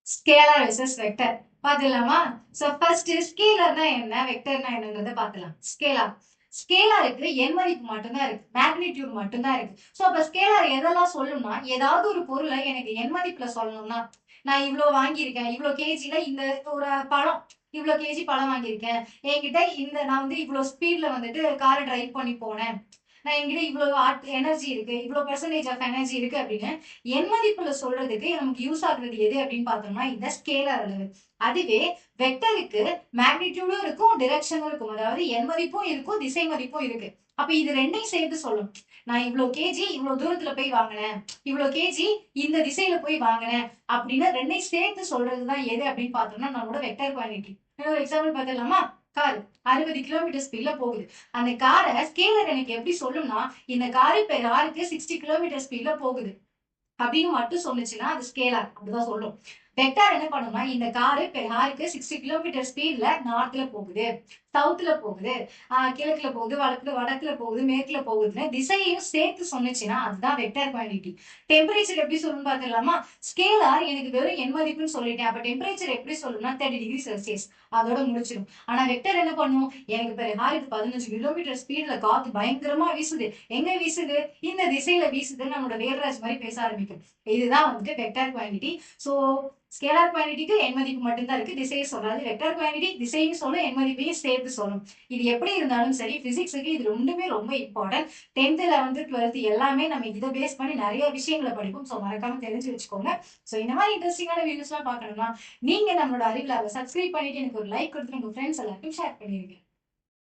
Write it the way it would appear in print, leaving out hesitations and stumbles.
Scalar versus vector பாத்துலாமா? So first ஸ்கேலர்னா என்ன, வெக்டர்னா என்னன்றத பாத்துலாம். ஸ்கேலாருக்கு எண் மதிப்பு மட்டும்தான் இருக்கு, மேக்னிடியூட் மட்டும்தான் இருக்கு. சோ அப்ப ஸ்கேலார் எதெல்லாம் சொல்லும்னா, ஏதாவது ஒரு பொருளை எனக்கு எண் மதிப்புல சொல்லணும்னா, நான் இவ்ளோ வாங்கியிருக்கேன், இவ்ளோ கேஜில இந்த ஒரு பழம், இவ்ளோ கேஜி பழம் வாங்கியிருக்கேன், என்கிட்ட இந்த நான் வந்து இவ்ளோ ஸ்பீட்ல வந்துட்டு காரை டிரைவ் பண்ணி போனேன், நான் என்கிட்ட இவ்வளவு எனர்ஜி இருக்கு, இவ்வளவு பெர்சன்டேஜ் ஆஃப் எனர்ஜி இருக்கு அப்படின்னு எண் மதிப்புல சொல்றதுக்கு நமக்கு யூஸ் ஆகுறது எது அப்படின்னு பார்த்தோம்னா இந்த ஸ்கேலர் அளவு. அதுவே வெக்டருக்கு மேக்னிடியூடும் இருக்கும், டிரெக்ஷனும் இருக்கும். அதாவது எண் மதிப்பும் இருக்கும், திசை மதிப்பும் இருக்கு. அப்ப இது ரெண்டையும் சேர்த்து சொல்லும். நான் இவ்வளவு கேஜி இவ்வளவு தூரத்துல போய் வாங்கினேன், இவ்வளவு கேஜி இந்த திசையில போய் வாங்கினேன் அப்படின்னு ரெண்டையும் சேர்த்து சொல்றதுதான் எது அப்படின்னு பார்த்தோம்னா நம்மளோட வெக்டர் குவான்டிட்டி. ஒரு எக்ஸாம்பிள் பார்த்துடலாமா? கார் 60 கிலோமீட்டர் ஸ்பீட்ல போகுது. அந்த காரை ஸ்கேலர் எனக்கு எப்படி சொல்லும்னா, இந்த காரு பெர் ஹாருக்கு 60 கிலோமீட்டர் ஸ்பீட்ல போகுது அப்படின்னு மட்டும் சொன்னுச்சுன்னா அது ஸ்கேலார் அப்படிதான் சொல்லும். வெக்டார் என்ன பண்ணும்னா, இந்த காரு பெர் ஹாருக்கு 60 கிலோமீட்டர் ஸ்பீட்ல நார்த்ல போகுது, சவுத்ல போகுது, கிழக்குல போகுது, வடக்குல போகுது, மேற்குல போகுதுன்னு திசையையும் சேர்த்து சொன்னுச்சுன்னா அதுதான் வெக்டார் குவான்டிட்டி. டெம்பரேச்சர் எப்படி சொல்லணும்னு பாத்துடலாமா? ஸ்கேலார் எனக்கு வெறும் எண் மதிப்புன்னு சொல்லிட்டேன், அப்ப டெம்பரேச்சர் எப்படி சொல்லணும்னா 30°C அதோட முடிச்சிடும். ஆனா வெக்டர் என்ன பண்ணும், எனக்கு பெர் ஹாருக்கு 15 கிலோமீட்டர் ஸ்பீட்ல காத்து பயங்கரமா வீசுது, எங்க வீசுது, இந்த திசையில வீசுதுன்னு நம்மளோட வேல்ராஜ் மாதிரி பேச ஆரம்பிக்கும். இதுதான் வந்துட்டு வெக்டார் குவான்டிட்டி. சோ ஸ்கேலார் குவான்டிட்டிக்கு எண் மதிப்பு மட்டும்தான் இருக்கு, திசையை சொல்லாது. வெக்டார் குவான்டிட்டி திசையும் சொல்லும், எண் மதிப்பையும் சேர்த்து சொல்லும். இது எப்படி இருந்தாலும் சரி, பிசிக்ஸுக்கு இது ரெண்டுமே ரொம்ப இம்பார்ட்டன்ட். 10th 11th 12th எல்லாமே நம்ம இதை பேஸ் பண்ணி நிறைய விஷயங்களை படிப்போம். ஸோ மறக்காம தெரிஞ்சு வச்சுக்கோங்க. ஸோ இந்த மாதிரி இன்ட்ரெஸ்டிங்கான வீடியோஸ்லாம் பார்க்கணும்னா நீங்க நம்மளோட அறிவியலாவை சப்ஸ்கிரைப் பண்ணிட்டு எனக்கு ஒரு லைக் கொடுத்துட்டு உங்க ஃப்ரெண்ட்ஸ் எல்லாருக்கும் ஷேர் பண்ணிருங்க.